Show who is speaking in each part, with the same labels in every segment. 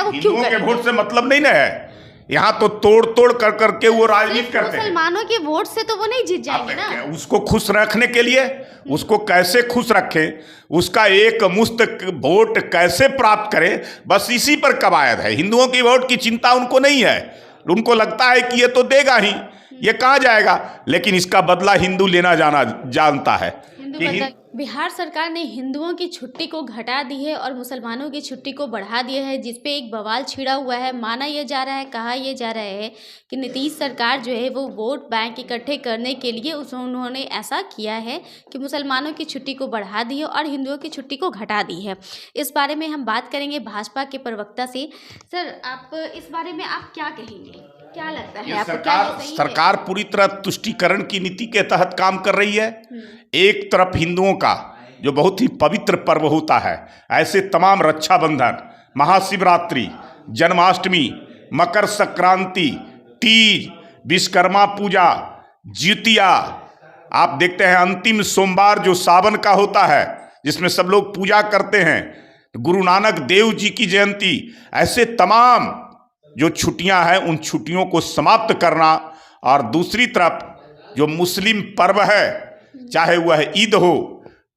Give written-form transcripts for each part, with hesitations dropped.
Speaker 1: हिंदुओं के वोट से मतलब नहीं ना है। यहाँ तो तोड़ तोड़ कर करके वो राजनीति करते हैं।
Speaker 2: मुसलमानों के वोट से तो वो नहीं जीत जाएंगे ना।
Speaker 1: उसको खुश रखने के लिए, उसको कैसे खुश रखें, उसका एक मुश्त वोट कैसे प्राप्त करें, बस इसी पर कवायद है। हिंदुओं की वोट की चिंता उनको नहीं है। उनको लगता है कि ये तो देगा ही, ये कहाँ जाएगा, लेकिन इसका बदला हिंदू लेना जाना जानता है।
Speaker 2: बिहार सरकार ने हिंदुओं की छुट्टी को घटा दी है और मुसलमानों की छुट्टी को बढ़ा दिया है, जिसपे एक बवाल छिड़ा हुआ है। माना यह जा रहा है, कहा यह जा रहा है कि नीतीश सरकार जो है वो वोट बैंक इकट्ठे करने के लिए उन्होंने ऐसा किया है कि मुसलमानों की छुट्टी को बढ़ा दी है और हिंदुओं की छुट्टी को घटा दी है। इस बारे में हम बात करेंगे भाजपा के प्रवक्ता से। सर, आप इस बारे में आप क्या कहेंगे, क्या लगता है आपको?
Speaker 1: सरकार पूरी तरह तुष्टीकरण की नीति के तहत काम कर रही है। एक तरफ हिंदुओं का जो बहुत ही पवित्र पर्व होता है, ऐसे तमाम रक्षाबंधन, महाशिवरात्रि, जन्माष्टमी, मकर संक्रांति, तीज, विश्वकर्मा पूजा, जितिया, आप देखते हैं अंतिम सोमवार जो सावन का होता है जिसमें सब लोग पूजा करते हैं, गुरु नानक देव जी की जयंती, ऐसे तमाम जो छुट्टियां हैं उन छुट्टियों को समाप्त करना। और दूसरी तरफ जो मुस्लिम पर्व है, चाहे वह ईद हो,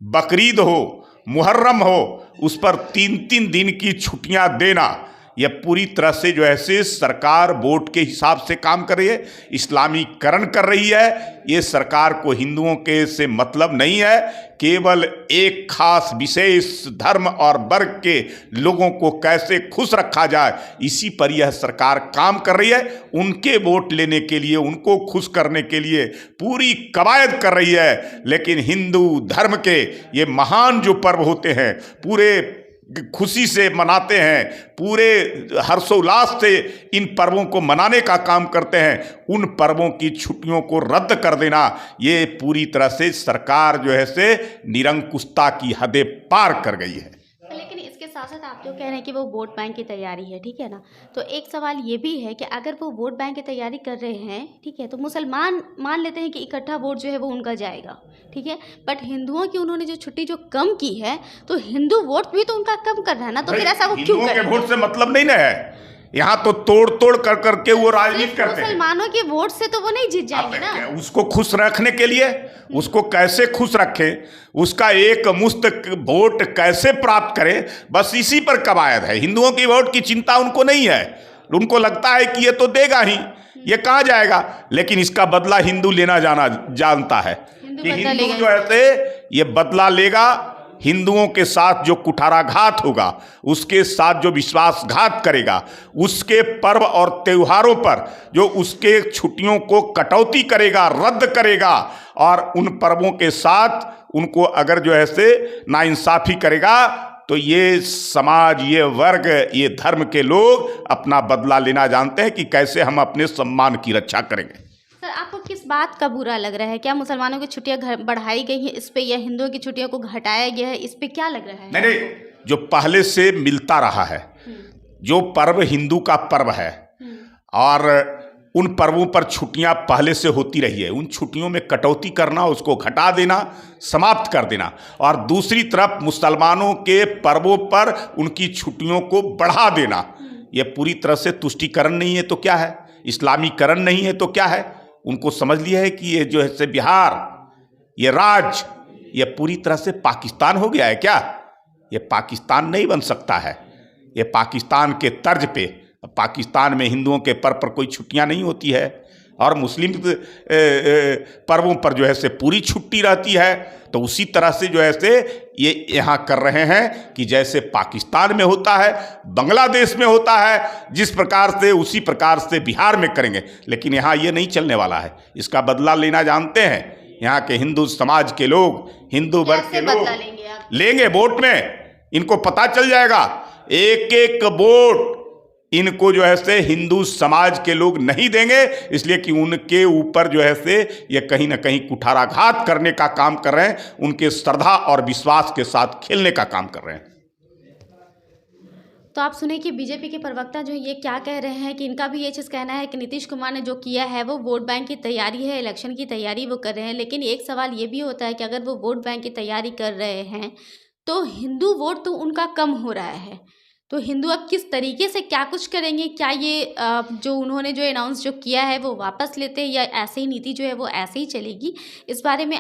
Speaker 1: बकरीद हो, मुहर्रम हो, उस पर 3-3 दिन की छुट्टियां देना, यह पूरी तरह से जो है सरकार वोट के हिसाब से काम कर रही है, इस्लामीकरण कर रही है। ये सरकार को हिंदुओं के से मतलब नहीं है, केवल एक खास विशेष धर्म और वर्ग के लोगों को कैसे खुश रखा जाए, इसी पर यह सरकार काम कर रही है। उनके वोट लेने के लिए, उनको खुश करने के लिए पूरी कवायद कर रही है। लेकिन हिंदू धर्म के ये महान जो पर्व होते हैं, पूरे खुशी से मनाते हैं, पूरे हर्षोल्लास से इन पर्वों को मनाने का काम करते हैं, उन पर्वों की छुट्टियों को रद्द कर देना, ये पूरी तरह से सरकार जो है से निरंकुशता की हदें पार कर गई है।
Speaker 2: लेकिन इसके साथ साथ आप जो कह रहे हैं कि वो वोट बैंक की तैयारी है, ठीक है ना, तो एक सवाल ये भी है कि अगर वो वोट बैंक की तैयारी कर रहे हैं, ठीक है, तो मुसलमान मान लेते हैं कि इकट्ठा वोट जो है वो उनका जाएगा, ठीक है, बट हिंदुओं की उन्होंने जो छुट्टी जो कम की है, तो हिंदू वोट भी तो उनका कम कर रहा है ना, तो फिर ऐसा वो क्यों कर रहे हैं?
Speaker 1: वोट से मतलब नहीं ना है। यहाँ तो तोड़ तोड़ कर करके वो राजनीति करते हैं।
Speaker 2: मुसलमानों के वोट से तो वो नहीं जीत जाएंगे ना।
Speaker 1: उसको खुश रखने के लिए, उसको कैसे खुश रखें, उसका एक मुश्त वोट कैसे प्राप्त करें, बस इसी पर कवायद है। हिंदुओं की वोट की चिंता उनको नहीं है। उनको लगता है कि ये तो देगा ही, ये कहाँ जाएगा, लेकिन इसका बदला हिंदू लेना जाना जानता है कि हिंदू जो है ये बदला लेगा। हिंदुओं के साथ जो कुठाराघात होगा, उसके साथ जो विश्वासघात करेगा, उसके पर्व और त्योहारों पर जो उसके छुट्टियों को कटौती करेगा, रद्द करेगा, और उन पर्वों के साथ उनको अगर जो है से नाइंसाफ़ी करेगा, तो ये समाज, ये वर्ग, ये धर्म के लोग अपना बदला लेना जानते हैं कि कैसे हम अपने सम्मान की रक्षा करेंगे।
Speaker 2: सर, आपको किस बात का बुरा लग रहा है? क्या मुसलमानों की छुट्टियां बढ़ाई गई हैं इस पे, या हिंदुओं की छुट्टियों को घटाया गया है, इस पे क्या लग रहा है?
Speaker 1: नहीं, जो पहले से मिलता रहा है, जो पर्व हिंदू का पर्व है, और उन पर्वों पर छुट्टियां पहले से होती रही है, उन छुट्टियों में कटौती करना, उसको घटा देना, समाप्त कर देना, और दूसरी तरफ मुसलमानों के पर्वों पर उनकी छुट्टियों को बढ़ा देना, यह पूरी तरह से तुष्टीकरण नहीं है तो क्या है, इस्लामीकरण नहीं है तो क्या है। उनको समझ लिया है कि ये जो है से बिहार, ये राज्य, ये पूरी तरह से पाकिस्तान हो गया है क्या? ये पाकिस्तान नहीं बन सकता है। ये पाकिस्तान के तर्ज पे, पाकिस्तान में हिंदुओं के पर्व पर कोई छुट्टियां नहीं होती है, और मुस्लिम पर्वों पर जो है से पूरी छुट्टी रहती है। तो उसी तरह से जो है से ये यहाँ कर रहे हैं कि जैसे पाकिस्तान में होता है, बांग्लादेश में होता है, जिस प्रकार से उसी प्रकार से बिहार में करेंगे। लेकिन यहाँ ये नहीं चलने वाला है, इसका बदला लेना जानते हैं यहाँ के हिंदू समाज के लोग, हिंदू वर्ग के लोग लेंगे वोट में। इनको पता चल जाएगा, एक एक वोट इनको जो है से हिंदू समाज के लोग नहीं देंगे, इसलिए कि उनके ऊपर जो है से ये कहीं ना कहीं कुठाराघात करने का काम कर रहे हैं, उनके श्रद्धा और विश्वास के साथ खेलने का काम कर रहे हैं।
Speaker 2: तो आप सुने कि बीजेपी के प्रवक्ता जो ये क्या कह रहे हैं कि इनका भी ये चीज़ कहना है कि नीतीश कुमार ने जो किया है वो वोट बैंक की तैयारी है, इलेक्शन की तैयारी वो कर रहे हैं। लेकिन एक सवाल ये भी होता है कि अगर वो वोट बैंक की तैयारी कर रहे हैं तो हिंदू वोट तो उनका कम हो रहा है, तो हिंदू अब किस तरीके से क्या कुछ करेंगे, क्या ये जो उन्होंने जो अनाउंस जो किया है वो वापस लेते हैं या ऐसे ही नीति जो है वो ऐसे ही चलेगी, इस बारे में